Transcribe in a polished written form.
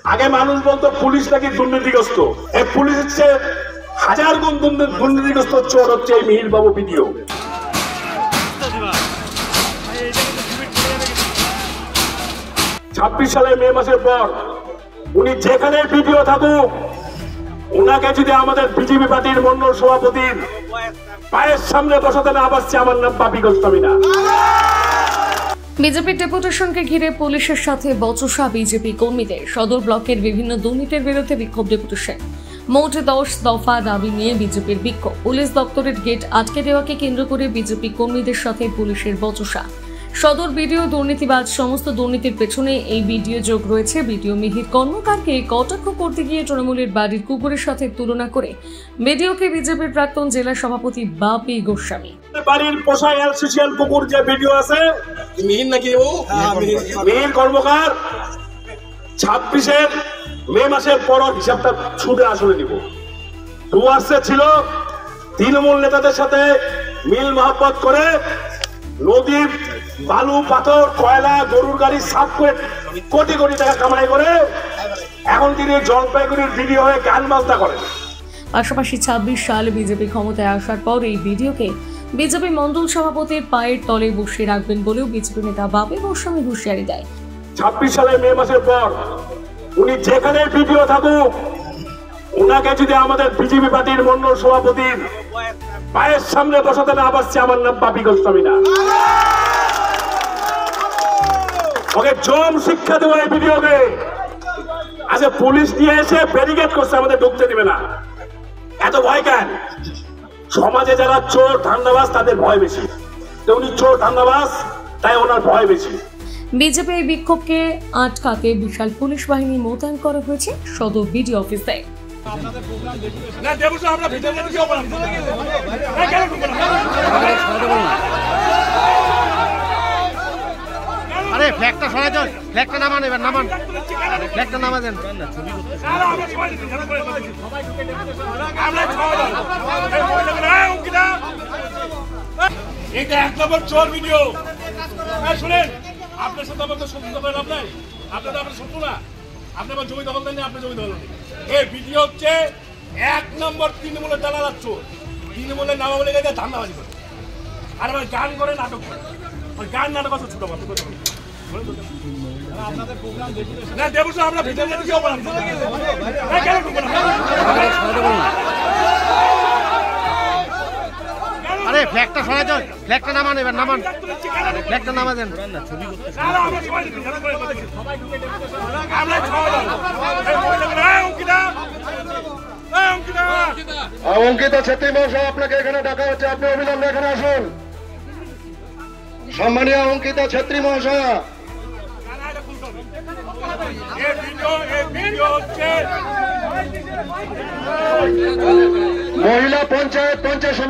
আগে মানুষ বলতো পুলিশ নাকি দুর্নীতিগ্রস্ত, এই পুলিশ হচ্ছে হাজার গুণ দুর্নীতিগ্রস্ত চোর হচ্ছে এই মিহির বাবু ভিডিও। 26 সালের মে মাসের পর উনি যেখানে ভিডিও থাকুক, ওনাকে যদি আমাদের বিজেপি পার্টির মন্ডল সভাপতির পায়ের সামনে বসাতে না পারছে, আমার নাম পাপি গোস্বামী না। বিজেপির ডেপুটেশনকে ঘিরে পুলিশের সাথে বচসা বিজেপি কর্মীদের। সদর ব্লকের বিভিন্ন দুর্নীতির বিরুদ্ধে বিক্ষোভ ডেপুটেশন। মোট 10 দফা দাবি নিয়ে বিজেপির বিক্ষোভ। পুলিশ দপ্তরের গেট আটকে দেওয়াকে কেন্দ্র করে বিজেপি কর্মীদের সাথে পুলিশের বচসা। সদর ভিডিও দুর্নীতিবাজ, সমস্ত দুর্নীতির পেছনে এই ভিডিও যোগ রয়েছে। ভিডিও মিহির কর্মকারকে কটাক্ষ করতে গিয়ে তৃণমূলের বাড়ির কুকুরের সাথে তুলনা করে ভিডিওকে বিজেপির প্রাক্তন জেলা সভাপতি বাপি গোস্বামী। বাড়ির পোষা এলসিসিএল কুকুর যে ভিডিও আছে, মিহির নাকি ও মিহির কর্মকার 26 মে মাসের পর হিসাবটা ছুটে আসলে নিব। ডুয়ার্সে ছিল তৃণমূল নেতাদের সাথে মিল মহব্বত করে নদীর বালু, পাথর, কয়লা, গরুর গাড়ি সাফ করে কোটি কোটি টাকা কামাই করে এখন তিনি জলপাইগুড়ির ভিডিও হয়ে গান বাজনা করেন। পাশাপাশি 26 সালে বিজেপি ক্ষমতায় আসার পর এই ভিডিওকে বিজেপি মন্ডল সভাপতির পায়ের তলে বসিয়ে রাখবেন বলেও বিজেপি নেতা বাপি গোস্বামী হুঁশিয়ারি দেয়। 26 সালের মে মাসের পর উনি যেখানে ভিডিও থাকুক, ওনাকে যদি আমাদের বিজেপি পার্টির মন্ডল সভাপতির পায়ের সামনে বসাতে না পারছে, আমার নাম পাপি গোস্বামী না। ওকে জম শিক্ষা দেবো এই ভিডিওকে। আচ্ছা, পুলিশ নিয়ে এসে ব্যারিকেড করছে, আমাদের ঢুকতে দিবে না। এত ভয় কেন? সমাজে যারা চোর ধান্দাবাজ তাদের ভয় বেশি, তো উনি চোর ধান্দাবাজ, তাই ওনার ভয় বেশি। বিজেপি এই বিক্ষোভকে আটকাতে বিশাল পুলিশ বাহিনী মোতায়েন করা হয়েছে সদর বিডিও অফিসে। আরে ফ্ল্যাগটা সরাই দেন, ফ্ল্যাগটা নামান, এবার নামান, ফ্ল্যাগটা নামা দেন। এটা 1 নম্বর চোর ভিডিও। শুনেন, আপনার সাথে আমাদের শত্রুতা করেন, আপনার আপনার শত্রু না, আপনি আমার জমি দখল দেন, আপনার জমি দখল দেন। এই ভিডিও হচ্ছে 1 নম্বর তৃণমূলের দালাল চোর। তৃণমূলের নামা বলে গেছে ধান্দাবাজি করে, আর আমার গান করে, নাটক করে। গান নাটক আছে ছোট কথা না দেবো, আমরা ভিতরে যেতে কেউ বলেন কেন ঢুকবো না? আরে ফ্ল্যাগটা সরাই দেন, ফ্ল্যাগটা নামান, এবার নামান, ফ্ল্যাগটা নামা দেন। অঙ্কিতা ছেত্রী মহাশয়, আপনাকে এখানে ডাকা হচ্ছে, আপনি অবিলম্বে এখানে আসুন। সম্মানীয় অঙ্কিতা ছেত্রী মহাশয়, মহিলা পঞ্চায়েত